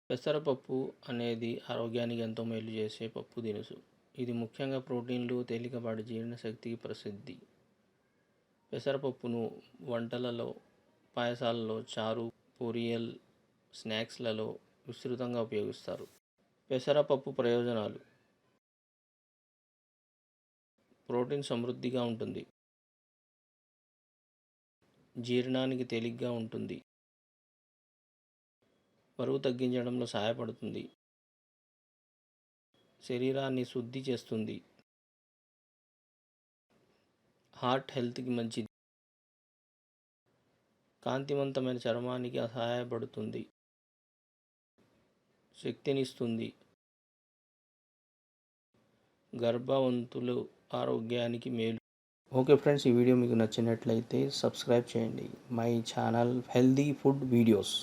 పెసరపప్పు అనేది ఆరోగ్యానికి ఎంతో మేలు చేసే పప్పు దినుసు. ఇది ముఖ్యంగా ప్రోటీన్లు, తేలికపాటి జీర్ణశక్తికి ప్రసిద్ధి. పెసరపప్పును వంటలలో, పాయసాలలో, చారు, పొరియల్, స్నాక్స్లలో విస్తృతంగా ఉపయోగిస్తారు. పెసరపప్పు ప్రయోజనాలు: ప్రోటీన్ సమృద్ధిగా ఉంటుంది, జీర్ణానికి తేలిగ్గా ఉంటుంది, బరువు తగ్గించడంలో సహాయపడుతుంది, శరీరాన్ని శుద్ధి చేస్తుంది, హార్ట్ హెల్త్కి మంచిది, కాంతివంతమైన చర్మానికి సహాయపడుతుంది, శక్తినిస్తుంది, గర్భవంతుల ఆరోగ్యానికి మేలు. ఓకే ఫ్రెండ్స్, ఈ వీడియో మీకు నచ్చినట్లయితే సబ్స్క్రైబ్ చేయండి my channel healthy food videos.